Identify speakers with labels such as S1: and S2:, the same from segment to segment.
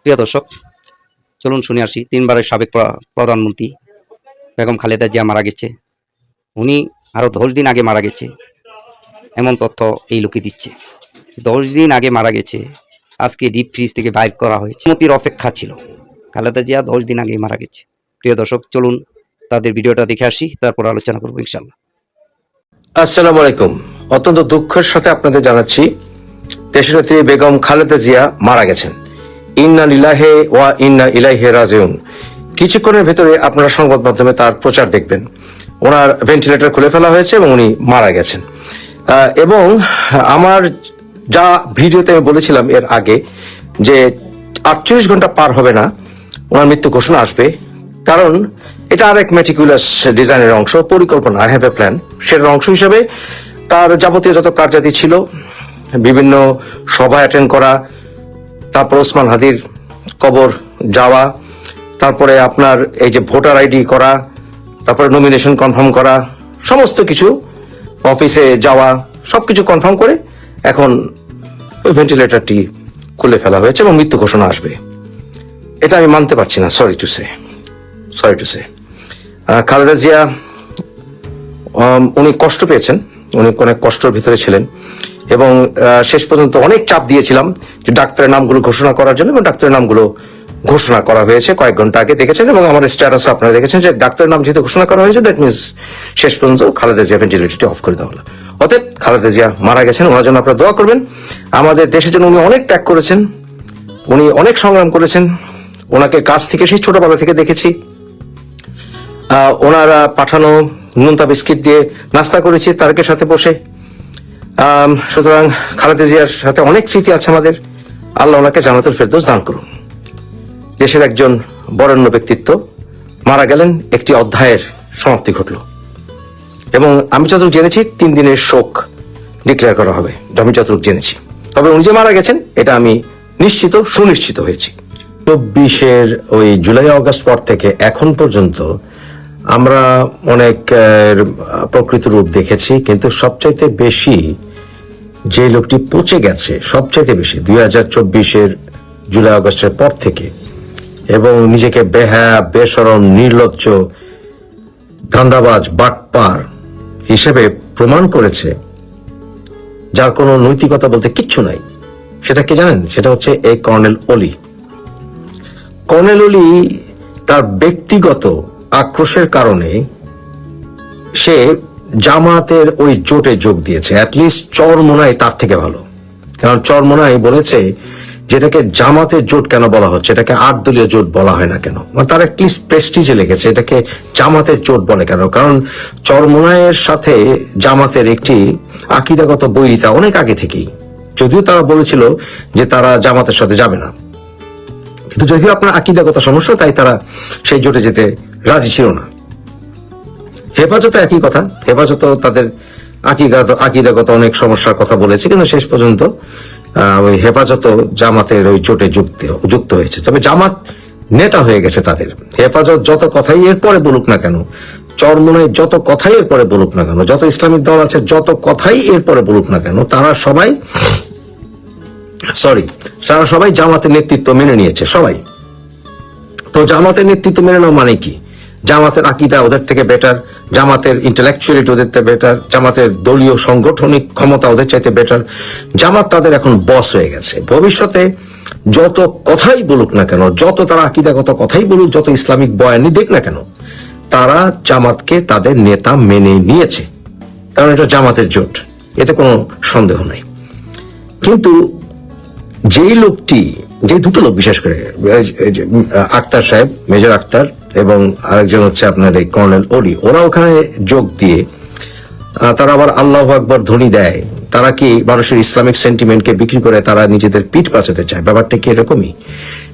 S1: প্রিয় দর্শক, চলুন শুনে আসি। তিনবারের সাবেক প্রধানমন্ত্রী বেগম খালেদা জিয়া মারা গেছে। উনি আরও 10 দিন আগে মারা গেছে এমন তথ্য এই লোকে দিচ্ছে। 10 দিন আগে মারা গেছে, আজকে ডিপ ফ্রিজ থেকে বাইর করা হয়েছে। অনুমতির অপেক্ষা ছিল। খালেদা জিয়া 10 দিন আগে মারা গেছে। প্রিয় দর্শক, চলুন তাদের ভিডিওটা দেখে আসি, তারপর আলোচনা করবো ইনশাল্লাহ।
S2: আসসালামু আলাইকুম। অত্যন্ত দুঃখের সাথে আপনাদের জানাচ্ছি, দেশনেত্রী বেগম খালেদা জিয়া মারা গেছেন। ইন্না লিল্লাহি ওয়া ইন্না ইলাইহি রাজিউন। কিছুক্ষণের ভেতরে আপনারা সংবাদ মাধ্যমে তার প্রচার দেখবেন। ওনার ভেন্টিলেটর খুলে ফেলা হয়েছে এবং উনি মারা গেছেন। এবং আমার যা ভিডিওতে আমি বলেছিলাম এর আগে যে 48 ঘন্টা পার হবে না ওনার মৃত্যু ঘোষণা আসবে, কারণ এটা আরেক মেটিকুলাস ডিজাইনের অংশ, পরিকল্পনা, আই হ্যাভ এ প্ল্যান। সেটার অংশ হিসেবে তার যাবতীয় যত কার্যাদি ছিল, বিভিন্ন সভা অ্যাটেন্ড করা, তারপর ওসমান হাদির কবর যাওয়া, তারপরে আপনার এই যে ভোটার আইডি করা, তারপরে নমিনেশন কনফার্ম করা, সমস্ত কিছু অফিসে যাওয়া, সবকিছু কনফার্ম করে এখন ওই ভেন্টিলেটরটি খুলে ফেলা হয়েছে এবং মৃত্যু ঘোষণা আসবে। এটা আমি মানতে পারছি না, sorry to say. Khaleda Zia উনি কষ্ট পেয়েছেন, উনি অনেক কষ্টের ভিতরে ছিলেন এবং শেষ পর্যন্ত অনেক চাপ দিয়েছিলাম যে ডাক্তারের নামগুলো ঘোষণা করার জন্য, এবং ডাক্তারের নামগুলো ঘোষণা করা হয়েছে কয়েক ঘন্টা আগে, দেখেছেন, এবং আমার স্ট্যাটাস আপনারা দেখেছেন যে ডাক্তারের নাম যেহেতু ঘোষণা করা হয়েছে, দ্যাট মিনস শেষ পর্যন্ত খালেদা জিয়া ভেন্টিলেটরটি অফ করে দেওয়া হলো। অতএব খালেদা জিয়া মারা গেছেন, ওনার জন্য আপনারা দোয়া করবেন। আমাদের দেশের জন্য উনি অনেক ত্যাগ করেছেন, উনি অনেক সংগ্রাম করেছেন। ওনাকে কাছ থেকে সেই ছোটবেলা থেকে দেখেছি। ওনারা পাঠানো নুনতা বিস্কিট দিয়ে নাস্তা করেছি তারকের সাথে বসে। সুতরাং খালেদা জিয়ার সাথে অনেক স্মৃতি আছে আমাদের। আল্লাহ ওনাকে জান্নাতুল ফেরদৌস দান করুন। দেশের একজন বরেণ্য ব্যক্তিত্ব মারা গেলেন, একটি অধ্যায়ের সমাপ্তি ঘটল এবং আমি যতটুকু জেনেছি 3 দিনের শোক ডিক্লেয়ার করা হবে, আমি যতটুকু জেনেছি। তবে উনি যে মারা গেছেন এটা আমি সুনিশ্চিত হয়েছি। 24-এর ওই জুলাই আগস্ট পর থেকে এখন পর্যন্ত আমরা অনেক প্রকৃত রূপ দেখেছি, কিন্তু সবচাইতে বেশি যে লোকটি পচে গেছে, সবচাইতে বেশি 2024-এর জুলাই আগস্টের পর থেকে, এবং নিজেকে বেহায়া, বেশরম, নির্লজ্জ, ধান্দাবাজ, বাটপার হিসেবে প্রমাণ করেছে, যার কোনো নৈতিকতা বলতে কিচ্ছু নাই। সেটা কি জানেন? সেটা হচ্ছে এই কর্নেল অলি। কর্নেল অলি তার ব্যক্তিগত আক্রোশের কারণে সে জামাতের ওই জোটে যোগ দিয়েছে। অ্যাটলিস্ট চরমোনাই তার থেকে ভালো, কারণ চরমোনাই বলেছে যেটাকে জামাতের জোট কেন বলা হচ্ছে, এটাকে 8 দলীয় জোট বলা হয় না কেন। মানে তার অ্যাটলিস্ট প্রেস্টিজে লেগেছে, এটাকে জামাতের জোট বলে কেন, কারণ চরমোনাইয়ের সাথে জামাতের একটি আকীদাগত বৈরিতা অনেক আগে থেকেই, যদিও তারা বলেছিল যে তারা জামাতের সাথে যাবে না, কিন্তু যদিও আপনার আকীদাগত সমস্যা, তাই তারা সেই জোটে যেতে রাজি ছিল না। হেফাজত একই কথা, হেফাজত তাদের আকীদাগত অনেক সমস্যার কথা বলেছে, কিন্তু শেষ পর্যন্ত ওই হেফাজত জামাতের ওই জোটে যুক্ত হয়েছে। তবে জামাত নেতা হয়ে গেছে তাদের। হেফাজত যত কথাই এরপরে বলুক না কেন, চরমোনাই যত কথাই এরপরে বলুক না কেন, যত ইসলামিক দল আছে যত কথাই এরপরে বলুক না কেন, তারা সবাই জামাতের নেতৃত্ব মেনে নিয়েছে, সবাই। তো জামাতের নেতৃত্ব মেনে নেওয়া মানে কি? জামাতের আকীদা ওদের থেকে বেটার, জামাতের ইন্টেলেকচুয়ালিটি ওদের থেকে বেটার, জামাতের দলীয় সাংগঠনিক ক্ষমতা ওদের চাইতে বেটার। জামাত তাদের এখন বস হয়ে গেছে। ভবিষ্যতে যত কথাই বলুক না কেন, যত তারা আকীদাগত কথাই বলুক, যত ইসলামিক বয়ানই দেখ না কেন, তারা জামাতকে তাদের নেতা মেনে নিয়েছে, কারণ এটা জামাতের জোট, এতে কোনো সন্দেহ নাই। কিন্তু যেই লোকটি, যে দুটো লোক বিশেষ করে আক্তার সাহেব, মেজর আক্তার, এবং আরেকজন হচ্ছে আপনার এই কর্নেল অলি, ওরা ওখানে যোগ দিয়ে তারা আবার আল্লাহু আকবার ধ্বনি দেয়। তারা কি মানুষের ইসলামিক সেন্টিমেন্টকে বিক্রি করে তারা নিজেদের পিঠ বাঁচাতে চায়? ব্যাপারটা কি এরকমই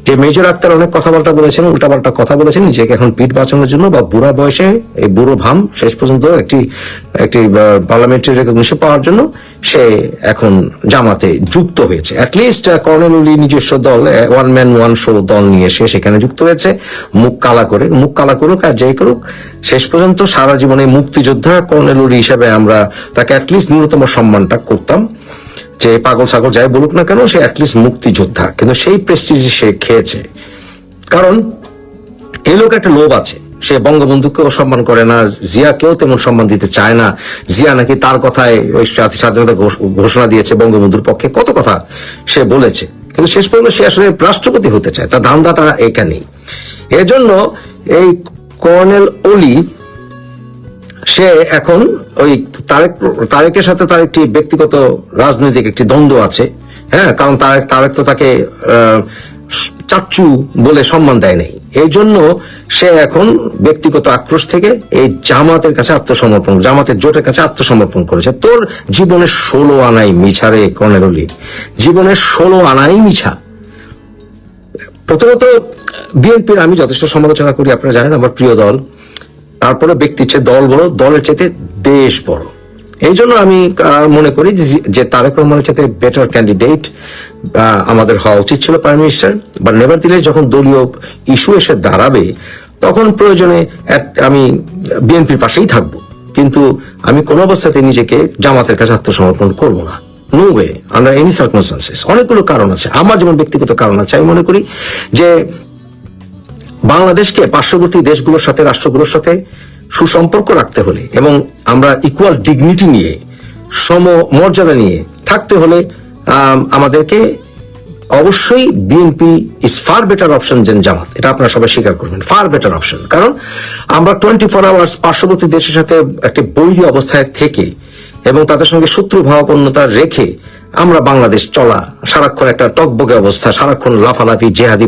S2: যে মেজর আক্তার অনেক কথাবার্তা বলেছেন, উল্টাপাল্টা কথা বলেছেন নিজেকে এখন পিঠ বাঁচানোর জন্য, বা বুড়া বয়সে এই বুড়ো ভাম শেষ পর্যন্ত একটি পার্লামেন্টারি রেকগনিশন পাওয়ার জন্য সে এখন জামাতে যুক্ত হয়েছে। অ্যাটলিস্ট কর্নেল অলি নিজস্ব দল, ওয়ান ম্যান ওয়ান শো দল নিয়ে সে সেখানে যুক্ত হয়েছে, মুখ কালা করুক আর যাই করুক, শেষ পর্যন্ত সারা জীবনে মুক্তিযোদ্ধা কর্নেল অলি হিসেবে আমরা তাকে অ্যাটলিস্ট ন্যূনতম সম্মানটা করতাম। যে পাগল ছাগল যাই বলুক না কেন, সে অ্যাটলিস্ট মুক্তিযোদ্ধা, কিন্তু সেই প্রেস্টিজ সে খেয়েছে। কারণ এই লোক একটা লোভ আছে, সে বঙ্গবন্ধুকেও সম্মান করে না, জিয়াকেও তেমন সম্মান দিতে চায় না। জিয়া নাকি তার কথায় ওই স্বাধীনতা ঘোষণা দিয়েছে, বঙ্গবন্ধুর পক্ষে কত কথা সে বলেছে, কিন্তু শেষ পর্যন্ত সে আসলে রাষ্ট্রপতি হতে চায়, তার ধান্দাটা এখানেই। এজন্য এই কর্নেল অলি সে এখন ওই তারেকের সাথে তার একটি ব্যক্তিগত রাজনৈতিক একটি দ্বন্দ্ব আছে, হ্যাঁ, কারণ তারেক তো তাকে চাচ্চু বলে সম্মান দেয় নাই। এই জন্য সে এখন ব্যক্তিগত আক্রোশ থেকে এই জামাতের কাছে আত্মসমর্পণ, জামাতের জোটের কাছে আত্মসমর্পণ করেছে। তোর জীবনের 16 আনাই মিছা রে কর্নেল অলি, জীবনের 16 আনাই মিছা। প্রথমত বিএনপির আমি যথেষ্ট সমালোচনা করি, আপনারা জানেন আমার প্রিয় দল, তারপরে ব্যক্তির চেয়ে দল বড়, দলের চেয়ে দেশ বড়। এই জন্য আমি মনে করি যে তারেক রহমানের সাথে বেটার ক্যান্ডিডেট আমাদের হওয়া উচিত ছিল প্রাইম মিনিস্টার, বা নেভার দিলে যখন দলীয় ইস্যু এসে দাঁড়াবে তখন প্রয়োজনে আমি বিএনপির পাশেই থাকবো, কিন্তু আমি কোনো অবস্থাতে নিজেকে জামাতের কাছে আত্মসমর্পণ করবো না, no way, under any circumstances. অনেকগুলো কারণ আছে, আমার যেমন ব্যক্তিগত কারণ আছে। আমি মনে করি যে বাংলাদেশকে পার্শ্ববর্তী দেশগুলোর সাথে, রাষ্ট্রগুলোর সাথে সুসম্পর্ক রাখতে হলে এবং আমরা ইকুয়াল ডিগনিটি নিয়ে, সমমর্যাদা নিয়ে থাকতে হলে আমাদেরকে অবশ্যই BNP is far better option than Jamaat. এটা আপনারা সবাই স্বীকার করবেন, ফার বেটার অপশন। কারণ আমরা 24 আওয়ার্স পার্শ্ববর্তী দেশের সাথে একটা বৈরী অবস্থায় থেকে এবং তাদের সঙ্গে শত্রু ভাবাপন্নতা রেখে আমরা বাংলাদেশ চলা, সারাক্ষণ একটা টকবগে অবস্থা, সারাক্ষণ লাফালাফি জেহাদি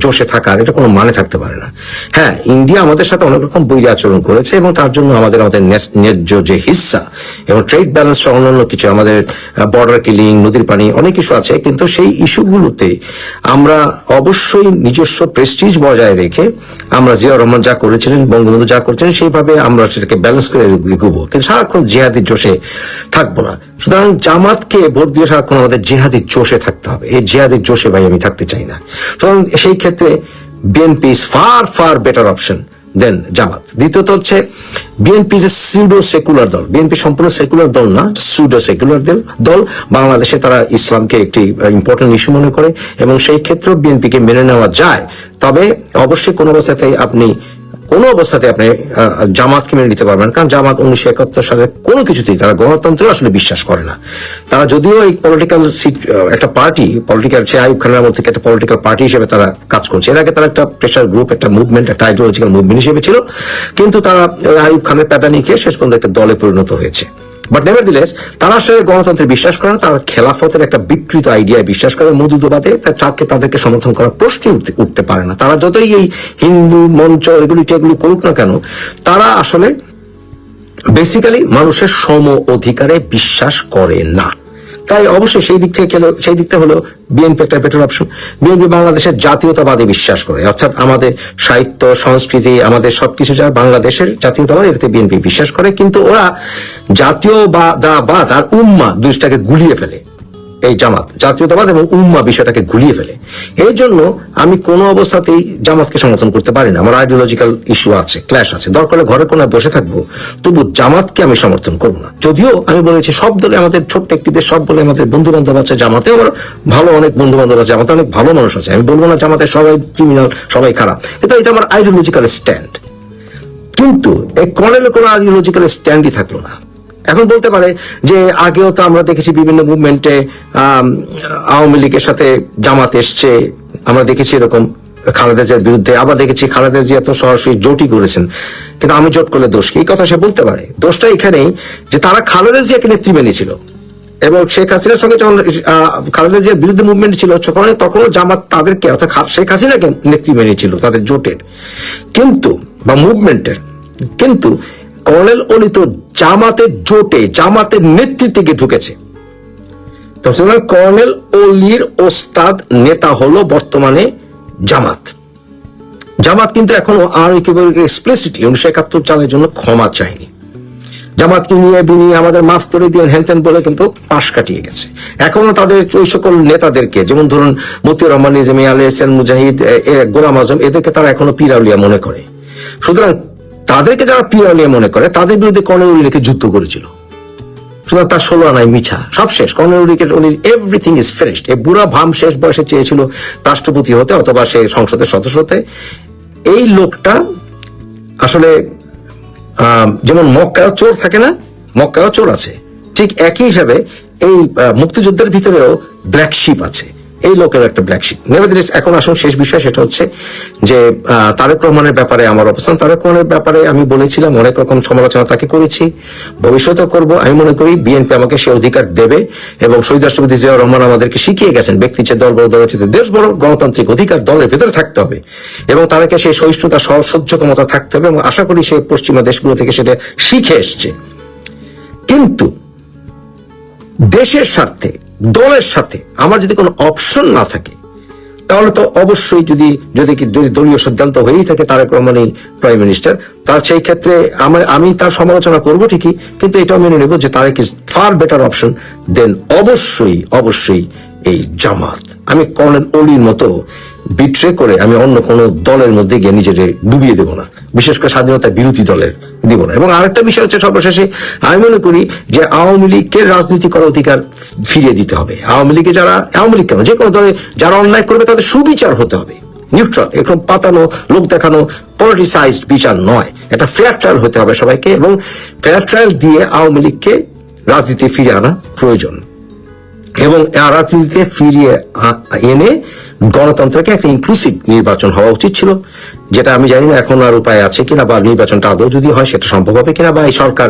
S2: জোশে থাকার এটা কোনো মানে থাকতে পারে না। হ্যাঁ, ইন্ডিয়া আমাদের সাথে অনেক রকম বৈরী আচরণ করেছে এবং তার জন্য আমাদের ন্যায্য যে হিস্সা এবং ট্রেড ব্যালেন্স সহ অন্যান্য কিছু, আমাদের বর্ডার কিলিং, নদীর পানি, অনেক ইস্যু আছে, কিন্তু সেই ইস্যুগুলোতে আমরা অবশ্যই নিজস্ব প্রেস্টিজ বজায় রেখে আমরা জিয়া রহমান যা করেছিলেন, বঙ্গবন্ধু যা করেছিলেন, সেইভাবে আমরা সেটাকে ব্যালেন্স করে এগোবো, কিন্তু সারাক্ষণ জেহাদির জোশে থাকবো না। সুতরাং জামাতকে ভোট দিয়ে সারাক্ষণ আমাদের জেহাদির জোশে থাকতে হবে, এই জেহাদির জোশে ভাই আমি থাকতে চাই না। সুতরাং সেই ক্ষেত্রে BNP is far far better option than Jamaat. দ্বিতীয়ত হচ্ছে BNP is a pseudo secular দল। বিএনপি সম্পূর্ণ সেকুলার দল না, সিউডো সেকুলার দল। বাংলাদেশে তারা ইসলামকে একটি ইম্পর্টেন্ট ইস্যু মনে করে এবং সেই ক্ষেত্রে বিএনপিকে মেনে নেওয়া যায়, তবে অবশ্যই কোনো অবস্থাতেই আপনি জামাতকে মেনে নিতে পারবেন, কারণ জামাত 1971 সালের কোনো কিছুতেই তারা গণতন্ত্রে আসলে বিশ্বাস করে না। তারা যদিও এই পলিটিক্যাল একটা পার্টি, পলিটিক্যাল সে আইয়ুব খানের মধ্যে একটা পলিটিক্যাল পার্টি হিসেবে তারা কাজ করছে, এর আগে তারা একটা প্রেশার গ্রুপ, একটা মুভমেন্ট, একটা আইডিওলজিক্যাল মুভমেন্ট হিসেবে ছিল, কিন্তু তারা আইয়ুব খানের প্যাদানি খেয়ে শেষ পর্যন্ত একটা দলে পরিণত হয়েছে। বাট নেভারদিলেস তারা আসলে গণতন্ত্রে বিশ্বাস করে না, তারা খেলাফতের একটা বিকৃত আইডিয়ায় বিশ্বাস করে, মধুদবাদে তাদেরকে সমর্থন করার প্রশ্নই উঠতে পারে না। তারা যতই এই হিন্দু মঞ্চ এগুলি করুক না কেন, তারা আসলে বেসিক্যালি মানুষের সম অধিকারে বিশ্বাস করে না। তাই অবশ্যই সেই দিকটা হলো বিএনপি একটা বেটার অপশন। বিএনপি বাংলাদেশের জাতীয়তাবাদে বিশ্বাস করে, অর্থাৎ আমাদের সাহিত্য, সংস্কৃতি, আমাদের সবকিছু যা বাংলাদেশের জাতীয়তাবাদ, এটাতে বিএনপি বিশ্বাস করে, কিন্তু ওরা জাতীয়বাদ আর উম্মা দুইটাকে গুলিয়ে ফেলে। এই জামাত জাতীয়তাবাদ এবং উম্মা বিষয়টাকে ঘুরিয়ে ফেলে। এই জন্য আমি কোনো অবস্থাতেই জামাতকে সমর্থন করতে পারি না। আমার আইডিওলজিক্যাল ইস্যু আছে, ক্ল্যাশ আছে, দরকার হলে ঘরে কোনায় বসে থাকবো, তবু জামাতকে আমি সমর্থন করবো না। যদিও আমি বলেছি সব দলে, আমাদের ছোট্ট একটি দেশ, সব বলে আমাদের বন্ধু বান্ধব আছে, জামাতেও আমার ভালো অনেক বন্ধু বান্ধব আছে, জামাতে অনেক ভালো মানুষ আছে। আমি বলবো না জামাতে সবাই ক্রিমিনাল, সবাই খারাপ, কিন্তু এটা আমার আইডিওলজিক্যাল স্ট্যান্ড। কিন্তু এই কর্নেলের কোনো আইডিওলজিক্যাল স্ট্যান্ডই থাকলো না। এখন বলতে পারে যে আগেও তো আমরা দেখেছি বিভিন্ন মুভমেন্টে আওয়ামী লীগের সাথে জামাত এসছে, আমরা দেখেছি এরকম খালেদা জিয়ার বিরুদ্ধে, আবার দেখেছি খালেদা জিয়া তো সরাসরি জোটই করেছেন, কিন্তু আমি জোট করলে দোষ কি? এই কথা সে বলতে পারে। দোষটা এখানেই যে তারা খালেদা জিয়াকে নেত্রী মেনেছিল এবং শেখ হাসিনার সঙ্গে যখন খালেদা জিয়ার বিরুদ্ধে মুভমেন্ট ছিল তখনও জামাত তাদেরকে, অর্থাৎ শেখ হাসিনাকে নেত্রী মেনেছিল তাদের জোটের কিন্তু বা মুভমেন্টের। কিন্তু কর্নেল অলি তো জামাতের জোটে, জামাতের নেতৃত্বে গিয়ে ঢুকেছে। তো কর্নেল অলির ওস্তাদ নেতা হলো বর্তমানে জামাত। জামাত কিন্তু এখনো আর এক্সপ্লিসিটলি 1971 সালের জন্য ক্ষমা চায়নি। জামাত ইনিয়ে বিনিয়ে আমাদের মাফ করে দিয়ে হ্যানত্যান বলে কিন্তু পাশ কাটিয়ে গেছে। এখনো তাদের ওই সকল নেতাদেরকে, যেমন ধরুন মতিউর রহমান নিজামী, আলী হোসেন মুজাহিদ, গোলাম আজম, এদেরকে তারা এখনো পীর আউলিয়া মনে করে। সুতরাং তাদেরকে যারা পীর আউলিয়া মনে করে, তাদের বিরুদ্ধে কর্নেল অলি যুদ্ধ করেছিল। সুতরাং তার 16 আনায় মিছা, সব শেষ। কর্নেল উনি এভরিথিং ইজ ফিনিশড। এই বুড়া ভাম শেষ বয়সে চেয়েছিল রাষ্ট্রপতি হতে অথবা সে সংসদের সদস্য হতে। এই লোকটা আসলে যেমন মক্কায়ও চোর থাকে না, মক্কায়ও চোর আছে, ঠিক একই হিসাবে এই মুক্তিযুদ্ধের ভিতরেও ব্ল্যাক শিপ আছে। এই লোকের একটা ব্ল্যাক শিপ। নেভারদিলেস, এখন আসুন শেষ বিষয়, সেটা হচ্ছে যে তারেক রহমানের ব্যাপারে আমার অবস্থান। তারেক রহমানের ব্যাপারে আমি বলেছিলাম, অনেক রকম সমালোচনা তাকে করেছি, ভবিষ্যতেও করব। আমি মনে করি বিএনপি আমাকে সে অধিকার দেবে, এবং শহীদ রাষ্ট্রপতি জিয়াউর রহমান আমাদেরকে শিখিয়ে গেছেন ব্যক্তি চেয়ে দল বড়, দলের চেয়ে দেশ বড়, গণতান্ত্রিক অধিকার দলের ভেতরে থাকতে হবে, এবং তাদেরকে সেই সহিষ্ণুতা সহ্য ক্ষমতা থাকতে হবে, এবং আশা করি সেই পশ্চিমা দেশগুলো থেকে সেটা শিখে এসছে। কিন্তু দেশের স্বার্থে, দলের সাথে আমার যদি কোনো অপশন না থাকে, তাহলে তো অবশ্যই যদি দলীয় সিদ্ধান্ত হয়েই থাকে তারেক রহমানই প্রাইম মিনিস্টার, তার সেই ক্ষেত্রে আমি তার সমালোচনা করবো ঠিকই, কিন্তু এটাও মেনে নেব যে Tarek is far better option than অবশ্যই এই জামাত। আমি কর্নেল অলির মতো বিট্রে করে আমি অন্য কোনো দলের মধ্যে গিয়ে নিজেকে ডুবিয়ে দেব না, বিশেষ করে স্বাধীনতা বিরোধী দলের দিব না। এবং আরেকটা বিষয় হচ্ছে, সর্বশেষে আমি মনে করি যে আওয়ামী লীগকে রাজনীতি করার অধিকার ফিরিয়ে দিতে হবে। আওয়ামী লীগ কেন, যে কোনো দলে যারা অন্যায় করবে তাদের সুবিচার হতে হবে, নিউট্রাল, এরকম পাতানো, লোক দেখানো, পলিটিসাইজড বিচার নয়। একটা ফেয়ার ট্রায়াল হতে হবে সবাইকে, এবং ফেয়ার ট্রায়াল দিয়ে আওয়ামী লীগকে রাজনীতি ফিরিয়ে আনা প্রয়োজন, এবং রাজনীতিতে ফিরিয়ে এনে গণতন্ত্রকে একটা ইনক্লুসিভ নির্বাচন হওয়া উচিত ছিল, যেটা আমি জানি না এখন আর উপায় আছে কিনা, বা নির্বাচনটা আদৌ যদি হয় সেটা সম্ভব হবে কিনা, বা এই সরকার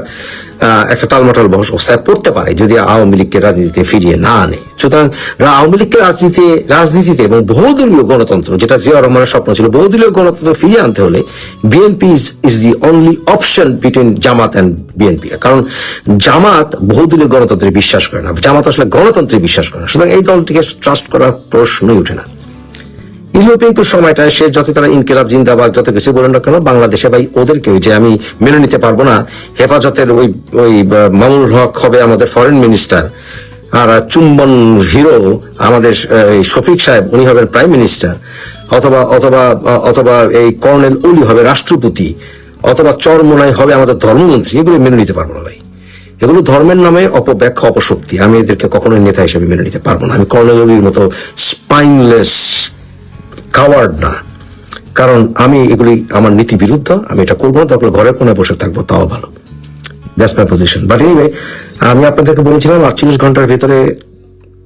S2: একটা টালমাটাল অবস্থায় পড়তে পারে যদি আওয়ামী লীগকে রাজনীতিতে ফিরিয়ে না আনে। সুতরাং আওয়ামী লীগকে রাজনীতিতে এবং বহুদলীয় গণতন্ত্র, যেটা জিয়াউর রহমানের স্বপ্ন ছিল, বহুদলীয় গণতন্ত্র ফিরিয়ে আনতে হলে BNP is the only option between Jamaat and BNP. কারণ জামাত বহুদলীয় গণতন্ত্রে বিশ্বাস করে না, জামাত আসলে গণতন্ত্রে বিশ্বাস করে না। সুতরাং এই দলটিকে ট্রাস্ট করার প্রশ্নই ওঠে না। ইউরোপিয়ান সময়টা সে যত তারা ইনকিলাব জিন্দাবাদ যত কিছু বলেন না কেন, বাংলাদেশে ভাই ওদেরকেও যে আমি মেনে নিতে পারবো না, হেফাজতের ওই মামুনুল হক হবে আমাদের ফরেন মিনিস্টার, আর চুম্বন হিরো আমাদের শফিক সাহেব উনি হবেন প্রাইম মিনিস্টার, অথবা এই কর্নেল অলি হবে রাষ্ট্রপতি, অথবা চরমোনাই হবে আমাদের ধর্মমন্ত্রী, এগুলো মেনে নিতে পারবো না ভাই। এগুলো ধর্মের নামে অপব্যাখ্যা, অপশক্তি। আমি এদেরকে কখনোই নেতা হিসেবে মেনে নিতে পারবো না। আমি কর্নেল অলির মতো স্পাইনলেস কাওয়ার্ড না, কারণ আমি এগুলি আমার নীতি বিরুদ্ধ, আমি এটা করবো না। দরকার ঘরের কোণে বসে থাকবো, তাও ভালো। That's my position. But anyway, আমি আপনাদেরকে বলেছিলাম 48 ঘন্টার ভিতরে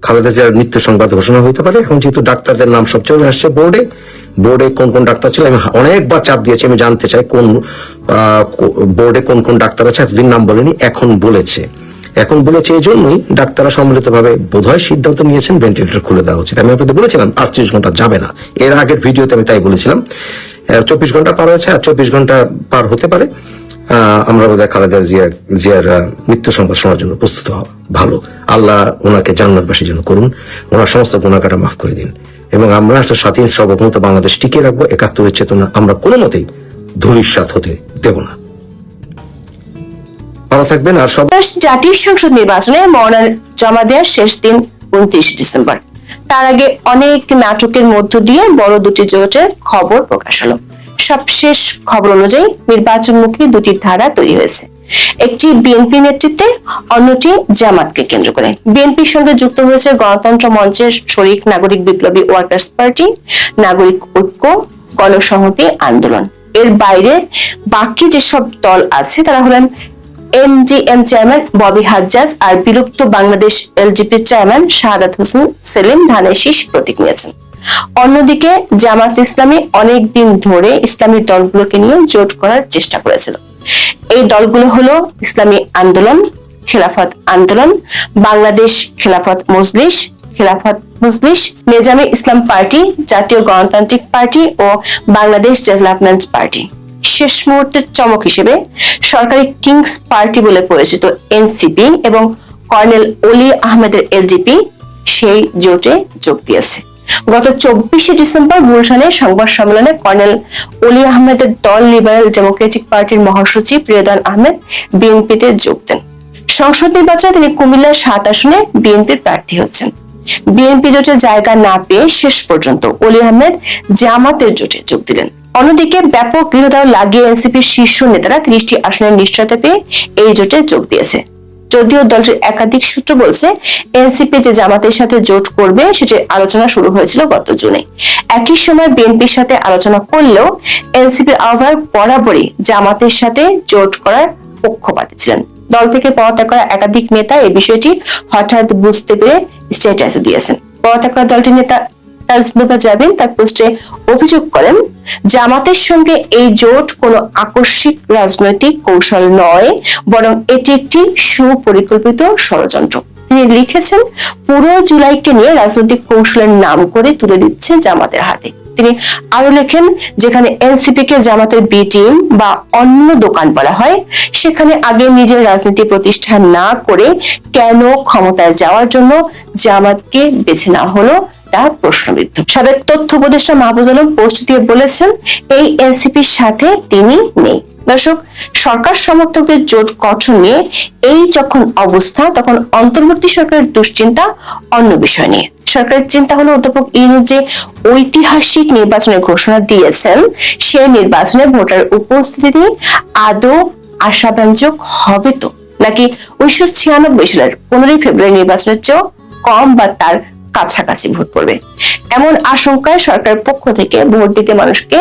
S2: খালেদা জিয়ার মৃত্যু সংবাদ ঘোষণা হতে পারে। এখন যেহেতু ডাক্তারদের নাম সব চলে আসছে বোর্ডে কোন ডাক্তার ছিল, আমি অনেকবার চাপ দিয়েছি, আমি জানতে চাই কোন বোর্ডে কোন ডাক্তার আছে। এতদিন নাম বলেনি, এখন বলেছে এই জন্যই ডাক্তাররা সম্মিলিতভাবে বোধহয় সিদ্ধান্ত নিয়েছেন ভেন্টিলেটর খুলে দেওয়া উচিত। আমি আপনাদের বলেছিলাম 48 ঘন্টা যাবে না, এর আগের ভিডিওতে আমি তাই বলেছিলাম। 24 ঘন্টা পার হয়েছে, আর 24 ঘন্টা পার হতে পারে আমরা বোধহয় খালেদা জিয়ার মৃত্যু সংবাদ শোনার জন্য প্রস্তুত হওয়া ভালো। আল্লাহ ওনাকে জান্নাতবাসীর জন্য করুন, ওনার সমস্ত গুনাহগাটা মাফ করে দিন, এবং আমরা একটা স্বাধীন সার্বভৌমত্ব বাংলাদেশ টিকিয়ে রাখবো। 71-এর চেতনা আমরা কোনো মতেই ধূলিসাৎ হতে দেব না। ভালো থাকবেন। আর সব
S3: জাতীয় সংসদ নির্বাচনে মনোনয়ন জমা দেওয়ার শেষ দিন 29 ডিসেম্বর। তার আগে অনেক নাটকের মধ্য দিয়ে বড় দুটি জোটের খবর প্রকাশ হলো। সবশেষ খবর অনুযায়ী নির্বাচনমুখী দুটি ধারা তৈরি হয়েছে, একটি বিএনপি নেতৃত্বে, অন্যটি জামাতকে কেন্দ্র করে। বিএনপির সঙ্গে যুক্ত হয়েছে গণতন্ত্র মঞ্চের শরিক নাগরিক বিপ্লবী ওয়ার্কার্স পার্টি, নাগরিক ঐক্য, গণসংহতি আন্দোলন। এর বাইরে বাকি যেসব দল আছে তারা হলেন এনডিএম চেয়ারম্যান ববি হাজ্জাজ আর বিলুপ্ত বাংলাদেশ এলজেপি চেয়ারম্যান শাহাদাত হোসেন সেলিম ধানের শীষ প্রতীক নিয়েছেন। অন্যদিকে জামাত ইসলামী অনেক দিন ধরে ইসলামী দলগুলোকে নিয়ে জোট করার চেষ্টা করেছিল। এই দলগুলো হলো ইসলামী আন্দোলন, খেলাফত আন্দোলন, বাংলাদেশ খেলাফত মজলিস, নিজামে ইসলাম পার্টি, জাতীয় গণতান্ত্রিক পার্টি ও বাংলাদেশ ডেভেলপমেন্ট পার্টি। শেষ মুহূর্তের চমক হিসেবে সরকারি কিংস পার্টি বলে পরিচিত এনসিপি এবং কর্নেল অলি আহমেদের এলজেপি সেই জোটে যোগ দিয়েছে। গত 24 ডিসেম্বর গুলশানে সংবাদ সম্মেলনে কর্নেল অলি আহমেদের দল লিবারেল ডেমোক্রেটিক পার্টির মহাসচিব রিয়াদান আহমেদ বিএনপিতে যোগ দেন। সংসদ নির্বাচনে তিনি কুমিল্লার 7 আসনে বিএনপির প্রার্থী হচ্ছেন। বিএনপি জোটে জায়গা না পেয়ে শেষ পর্যন্ত অলি আহমেদ জামাতের জোটে যোগ দিলেন। অন্যদিকে ব্যাপক বিরোধিতা লাগিয়ে এনসিপির শীর্ষ নেতারা 30টি আসনের নিশ্চয়তা পেয়ে এই জোটে যোগ দিয়েছে। যদিও দলটির একাধিক সূত্র বলছে এনসিপি যে জামাতের সাথে জোট করবে সেটির আলোচনা শুরু হয়েছিল গত জুনে। একই সময় বিএনপির সাথে আলোচনা করলেও এনসিপির আহ্বায়ক বরাবরই জামাতের সাথে জোট করার পক্ষপাতী ছিলেন। দল থেকে পদত্যাগ করা একাধিক নেতা এই বিষয়টি হঠাৎ বুঝতে পেরে স্ট্যাটাস দিয়েছেন। পদত্যাগ করা দলটির নেতা তাজদুবা জাবিন তার পোস্টে অভিযোগ করেন, জামাতের সঙ্গে এই জোট কোনো আকস্মিক রাজনৈতিক কৌশল নয়, বরং এটি একটি সুপরিকল্পিত ষড়যন্ত্র। তিনি লিখেছেন, পুরো জুলাইকে নিয়ে রাজনৈতিক কৌশলের নাম করে তুলে দিচ্ছে জামাতের হাতে। তিনি আরো লেখেন, যেখানে এনসিপি কে জামাতের বি টিম বা অন্য দোকান বলা হয়, সেখানে আগে নিজের রাজনীতি প্রতিষ্ঠা না করে কেন ক্ষমতায় যাওয়ার জন্য জামাতকে বেছে নেওয়া হলো তা প্রশ্নবিদ্ধ। সাবেক তথ্য উপদেষ্টা মাহফুজ আলম পোস্ট দিয়ে বলেছেন, এই এনসিপির সাথে তিনি নেই। দর্শক, সরকার সমর্থকদের জোট গঠন নিয়ে এই যখন অবস্থা, তখন অন্তর্বর্তী সরকারের দুশ্চিন্তা অন্য বিষয় নিয়ে। সরকারের চিন্তা হলো অধ্যাপক ইউনূস যে ঐতিহাসিক নির্বাচনের ঘোষণা দিয়েছেন, সেই নির্বাচনে ভোটার উপস্থিতি আদৌ আশাব্যঞ্জক হবে তো, নাকি 1996 সালের 15 ফেব্রুয়ারি নির্বাচনের চেয়েও কম বা তার কাছাকাছি ভোট পড়বে। এমন আশঙ্কায় সরকারের পক্ষ থেকে ভোট দিতে মানুষকে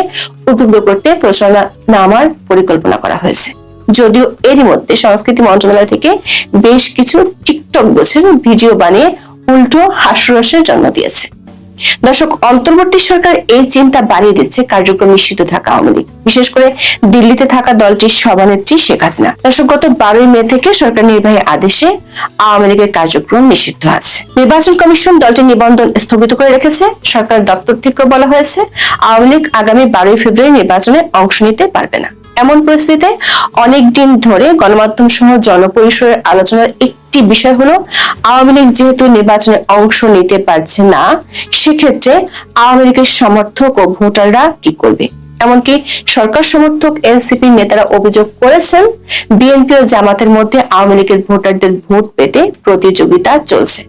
S3: উদ্বুদ্ধ করতে প্রচারণা নামার পরিকল্পনা করা হয়েছে। যদিও এরই মধ্যে সংস্কৃতি মন্ত্রণালয় থেকে বেশ কিছু টিকটক গোছের ভিডিও বানিয়ে উল্টো হাস্যরসের জন্ম দিয়েছে। দর্শক, অন্তর্বর্তী সরকার এই চিন্তা বাড়িয়ে দিচ্ছে কার্যক্রম নিষিদ্ধ থাকা আওয়ামী লীগ, বিশেষ করে দিল্লিতে থাকা দলটির সভানেত্রী শেখ হাসিনা। দর্শক, গত 12 মে থেকে সরকার নির্বাহী আদেশে আওয়ামী লীগের কার্যক্রম নিষিদ্ধ আছে। নির্বাচন কমিশন দলটির নিবন্ধন স্থগিত করে রেখেছে। সরকার দপ্তর থেকে বলা হয়েছে, আওয়ামী লীগ আগামী 12 ফেব্রুয়ারি নির্বাচনে অংশ নিতে পারবে না। এমন পরিস্থিতিতে অনেকদিন ধরে গণমাধ্যম সহ জনপরিসরের আলোচনার একটি বিষয় হলো, আওয়ামী লীগ যেহেতু নির্বাচনে অংশ নিতে পারছে না, সেক্ষেত্রে আওয়ামী লীগের সমর্থক ও ভোটাররা কি করবে। এমনকি সরকার সমর্থক এনসিপি নেতারা অভিযোগ করেছেন, বিএনপি ও জামাতের মধ্যে আওয়ামী লীগের ভোটারদের ভোট পেতে প্রতিযোগিতা চলছে।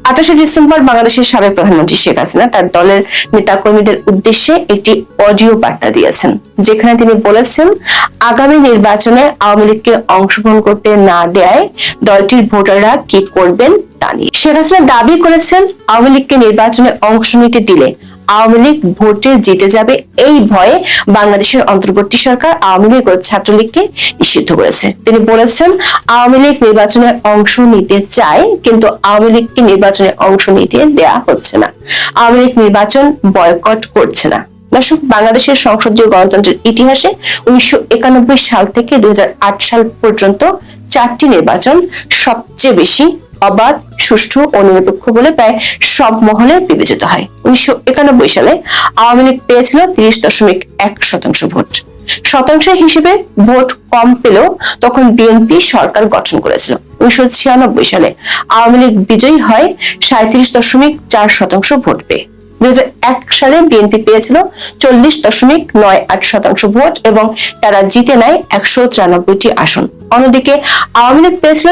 S3: 28 ডিসেম্বর বাংলাদেশের সাবেক প্রধানমন্ত্রী শেখ হাসিনা তার দলের নেতাকর্মীদের উদ্দেশ্যে একটি অডিও বার্তা দিয়েছেন, যেখানে তিনি বলেছেন, আগামী নির্বাচনে আওয়ামী লীগকে অংশগ্রহণ করতে না দেয় দলটির ভোটাররা কি করবেন তা নিয়ে। শেখ হাসিনা দাবি করেছেন, আওয়ামী লীগকে নির্বাচনে অংশ নিতে দিলে আওয়ামী লীগ ভোটে জিতে যাবে, এই ভয়ে বাংলাদেশের অন্তর্বর্তী সরকার আওয়ামী লীগ ও ছাত্রলীগকে নিষিদ্ধ করেছে। তিনি বলেছেন, আওয়ামী লীগ নির্বাচনে অংশ নিতে চায়, কিন্তু আওয়ামী লীগকে নির্বাচনে অংশ নিতে দেয়া হচ্ছে না। আওয়ামী লীগ নির্বাচন বয়কট করছে না। দর্শক, বাংলাদেশের সংসদীয় গণতন্ত্রের ইতিহাসে 1991 সাল থেকে 2008 সাল পর্যন্ত 4টি নির্বাচন সবচেয়ে বেশি অবাধ, সুষ্ঠু ও নিরপেক্ষ বলে প্রায় সব মহলে বিবেচিত হয়। 1991 সালে আওয়ামী লীগ পেয়েছিল 30.1% ভোট। শতাংশের হিসেবে ভোট কম পেলেও তখন বিএনপি সরকার গঠন করেছিল। 1996 সালে আওয়ামী লীগ বিজয়ী হয় 37.4% ভোট পেয়ে। 2001 সালে বিএনপি পেয়েছিল 40.98% ভোট এবং তারা জিতে নেয় 193টি আসন। অন্যদিকে আওয়ামী লীগ পেয়েছিল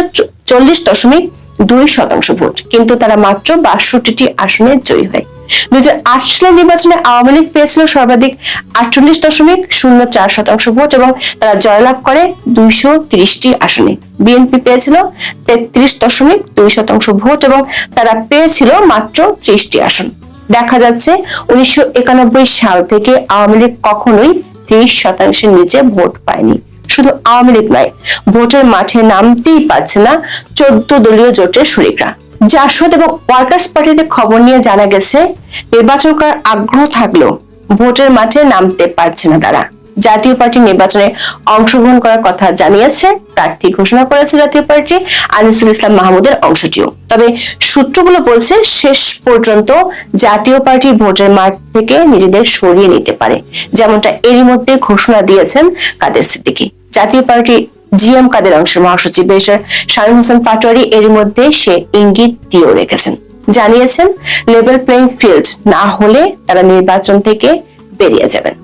S3: 40.2% ভোট, কিন্তু তারা মাত্র 62টি আসনে জয়ী হয়। 2008 সালের নির্বাচনে আওয়ামী লীগ পেয়েছিল সর্বাধিক 48.04% ভোট এবং তারা জয়লাভ করে 230টি আসনে। বিএনপি পেয়েছিল 33.2% ভোট এবং তারা পেয়েছিল মাত্র 30টি আসন। দেখা যাচ্ছে 1991 সাল থেকে আওয়ামী লীগ কখনোই 30% নিচে ভোট পায়নি। শুধু আওয়ামী লীগ নয়, ভোটের মাঠে নামতেই পারছে না 14 দলীয় জোটের শরিকরা। জাসদ এবং ওয়ার্কার্স পার্টিতে খবর নিয়ে জানা গেছে, নির্বাচন করার আগ্রহ থাকলেও ভোটের মাঠে নামতে পারছে না তারা। জাতীয় পার্টি নির্বাচনে অংশগ্রহণ করার কথা জানিয়েছে, প্রার্থী ঘোষণা করেছে জাতীয় পার্টি আনিসুল ইসলাম মাহমুদের অংশটিও। তবে সূত্রগুলো বলছে, শেষ পর্যন্ত জাতীয় পার্টি ভোটের মাঠ থেকে নিজেদের সরিয়ে নিতে পারে, যেমনটা এরই মধ্যে ঘোষণা দিয়েছেন কাদের সিদ্দিকী। জাতীয় পার্টি জিএম কাদের অংশের মহাসচিব ব্যারিস্টার শামীম হোসেন পাটোয়ারি এরই মধ্যে সে ইঙ্গিত দিয়েও রেখেছেন, জানিয়েছেন লেভেল প্লেইং ফিল্ড না হলে তারা নির্বাচন থেকে বেরিয়ে যাবেন।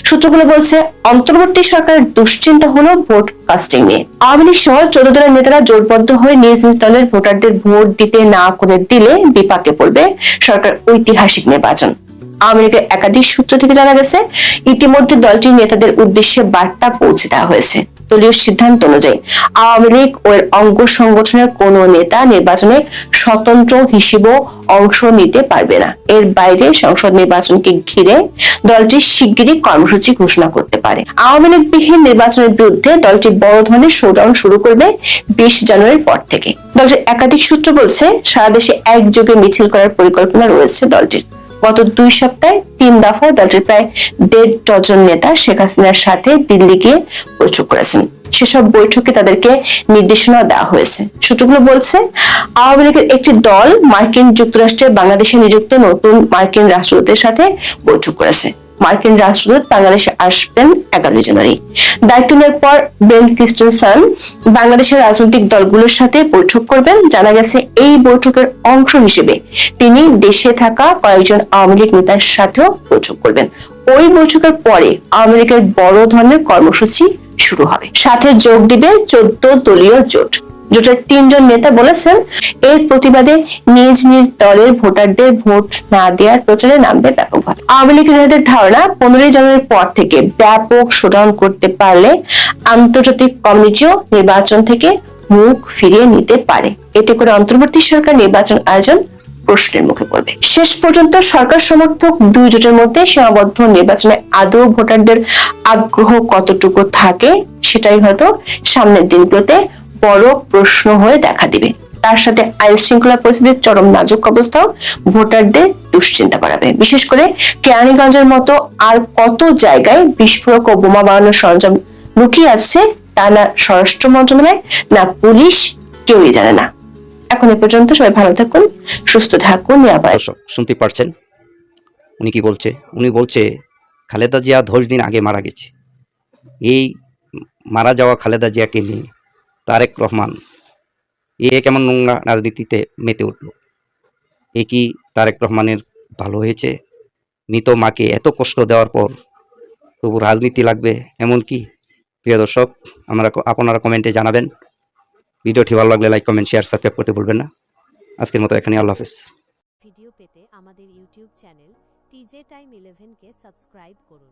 S3: সূত্রগুলো বলছে, অন্তর্বর্তী সরকারের দুশ্চিন্তা হলো ভোট কাস্টিং নিয়ে। আওয়ামী লীগ সহ 14 দলের নেতারা জোটবদ্ধ হয়ে নিজ নিজ দলের ভোটারদের ভোট দিতে না করে দিলে বিপাকে পড়বে সরকার ঐতিহাসিক নির্বাচন। আওয়ামী লীগের একাধিক সূত্র থেকে জানা গেছে, ইতিমধ্যে দলটির নেতাদের উদ্দেশ্যে বার্তা পৌঁছে দেওয়া হয়েছে। দলীয় সিদ্ধান্ত অনুযায়ী আওয়ামী লীগ ও এর অঙ্গ সংগঠনের কোন নেতা নির্বাচনে স্বতন্ত্র হিসেবে অংশ নিতে পারবে না। এর বাইরে সংসদ নির্বাচনকে ঘিরে দলটি শিগগিরই কর্মসূচি ঘোষণা করতে পারে। আওয়ামী লীগ বিহীন নির্বাচনের বিরুদ্ধে দলটি বড় ধরনের শোডাউন শুরু করবে 20 জানুয়ারির পর থেকে। দলটির একাধিক সূত্র বলছে, সারা দেশে একযোগে মিছিল করার পরিকল্পনা রয়েছে দলটির। গত 2 সপ্তাহে 3 দফায় দলটির প্রায় 1.5 ডজন নেতা শেখ হাসিনার সাথে দিল্লি গিয়ে বৈঠক করেছেন। সেসব বৈঠকে তাদেরকে নির্দেশনা দেওয়া হয়েছে। সূত্রগুলো বলছে, আওয়ামী লীগের একটি দল মার্কিন যুক্তরাষ্ট্রে বাংলাদেশে নিযুক্ত নতুন মার্কিন রাষ্ট্রদূতের সাথে বৈঠক করেছে। মার্কিন রাষ্ট্রদূত বাংলাদেশে আসবেন 11 জানুয়ারি। দায়িত্ব নেওয়ার পর বেন ক্রিস্টেনসন বাংলাদেশের রাজনৈতিক দলগুলোর সাথে বৈঠক করবেন। জানা গেছে, এই বৈঠকের অংশ হিসেবে তিনি দেশে থাকা কয়েকজন আওয়ামী লীগ নেতার সাথেও বৈঠক করবেন। ওই বৈঠকের পরে আওয়ামী লীগের বড় ধরনের কর্মসূচি শুরু হবে। সাথে যোগ দিবে 14 দলীয় জোট। জোটের 3 জন নেতা বলেছেন, এর প্রতিবাদে নিজ নিজ দলের ভোটারদের ভোট না দেওয়ার প্রচারে নামবে ব্যাপকভাবে। আওয়ামী লীগের নেতাদের ধারণা, 15 জানুয়ারির পর থেকে ব্যাপক শোডাউন করতে পারলে আন্তর্জাতিক কমিউনিটিও নির্বাচন থেকে মুখ ফিরিয়ে নিতে পারে। এতে করে অন্তর্বর্তী সরকার নির্বাচন আয়োজন প্রশ্নের মুখে পড়বে। শেষ পর্যন্ত সরকার সমর্থক 2 জোটের মধ্যে সীমাবদ্ধ নির্বাচনে আদৌ ভোটারদের আগ্রহ কতটুকু থাকে, সেটাই হয়তো সামনের দিনগুলোতে বড় প্রশ্ন হয়ে দেখা দিবে। তার সাথে আইন শৃঙ্খলা পরিস্থিতির চরম নাজুক অবস্থাও ভোটারদের দুশ্চিন্তা বাড়াবে। বিশেষ করে কেরানীগঞ্জের মতো আর কত জায়গায় বিস্ফোরক ও বোমা বানানোর সরঞ্জাম লুকিয়ে আছে, তা না স্বরাষ্ট্র মন্ত্রণালয় না পুলিশ, কেউই জানে না। এখন এ পর্যন্ত। সবাই ভালো থাকুন, সুস্থ থাকুন, নিরাপদ।
S1: দর্শক শুনতে পারছেন উনি কি বলছে? উনি বলছে খালেদা জিয়া 10 দিন আগে মারা গেছে। এই মারা যাওয়া খালেদা জিয়াকে নিয়ে তারেক রহমান কেমন নোংরা রাজনীতিতে মেতে উঠল। এ কি তারেক রহমানের ভালো হয়েছে? মৃত মাকে এত কষ্ট দেওয়ার পর তবু রাজনীতি লাগবে এমন কি? প্রিয় দর্শক, আপনারা কমেন্টে জানাবেন। ভিডিওটি ভালো লাগলে লাইক, কমেন্ট, শেয়ার, সাবস্ক্রাইব করতে ভুলবেন না। আজকের মতো এখানে, আল্লাহ হাফেজ।
S4: ভিডিও পেতে আমাদের ইউটিউব চ্যানেল TJ Time 11 কে সাবস্ক্রাইব করুন।